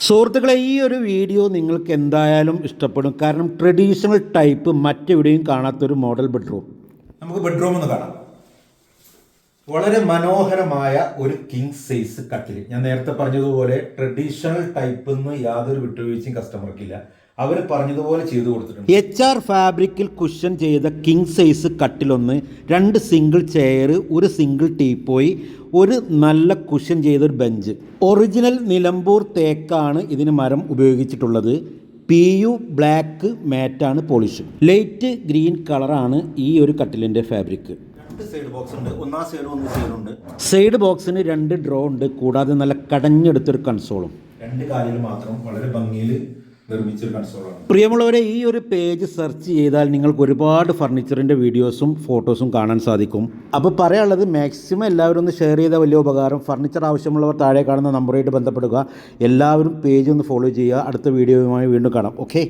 സുഹൃത്തുക്കളെ, ഈ ഒരു വീഡിയോ നിങ്ങൾക്ക് എന്തായാലും ഇഷ്ടപ്പെടും. കാരണം ട്രഡീഷണൽ ടൈപ്പ് മറ്റെവിടെയും കാണാത്തൊരു മോഡൽ ബെഡ്റൂം. നമുക്ക് ബെഡ്റൂം ഒന്ന് കാണാം. വളരെ മനോഹരമായ ഒരു കിങ് സൈസ് കട്ടിൽ. ഞാൻ നേരത്തെ പറഞ്ഞതുപോലെ ട്രഡീഷണൽ ടൈപ്പ് എന്ന് യാതൊരു വിട്ടുവീഴ്ചയും കസ്റ്റമർക്കില്ല. അവർ പറഞ്ഞതുപോലെ ചെയ്തു കൊടുത്തിട്ടുണ്ട്. HR ഫാബ്രിക്കിൽ കുഷൻ ചെയ്ത കിങ് സൈസ് കട്ടിലൊന്ന്, 2 സിംഗിൾ ചെയർ, ഒരു സിംഗിൾ ടീപ്പോയി, ഒരു നല്ല കുഷൻ ചെയ്തൊരു ബെഞ്ച്. ഒറിജിനൽ നിലമ്പൂർ തേക്കാണ് ഇതിന് മരം ഉപയോഗിച്ചിട്ടുള്ളത്. PU ബ്ലാക്ക് മാറ്റാണ് പോളിഷ്. ലൈറ്റ് ഗ്രീൻ കളറാണ് ഈ ഒരു കട്ടിലിൻ്റെ ഫാബ്രിക്. സൈഡ് ബോക്സ് ഉണ്ട്. ഒന്നാം സൈഡ് ഒന്ന് സൈഡുണ്ട്. സൈഡ് ബോക്സിന് 2 ഡ്രോ ഉണ്ട്. കൂടാതെ നല്ല കടഞ്ഞെടുത്തൊരു കൺസോളും. 2 കാലിൽ മാത്രം വളരെ ഭംഗിയിൽ നിർമ്മിച്ചൊരു കൺസോളാണ്. പ്രിയമുള്ളവരെ, ഈ ഒരു പേജ് സെർച്ച് ചെയ്താൽ നിങ്ങൾക്ക് ഒരുപാട് ഫർണിച്ചറിൻ്റെ വീഡിയോസും ഫോട്ടോസും കാണാൻ സാധിക്കും. അപ്പോൾ പറയാനുള്ളത്, മാക്സിമം എല്ലാവരും ഒന്ന് ഷെയർ ചെയ്താൽ വലിയ ഉപകാരം. ഫർണിച്ചർ ആവശ്യമുള്ളവർ താഴെ കാണുന്ന നമ്പറുമായിട്ട് ബന്ധപ്പെടുക. എല്ലാവരും പേജ് ഒന്ന് ഫോളോ ചെയ്യുക. അടുത്ത വീഡിയോയുമായി വീണ്ടും കാണാം. ഓക്കെ.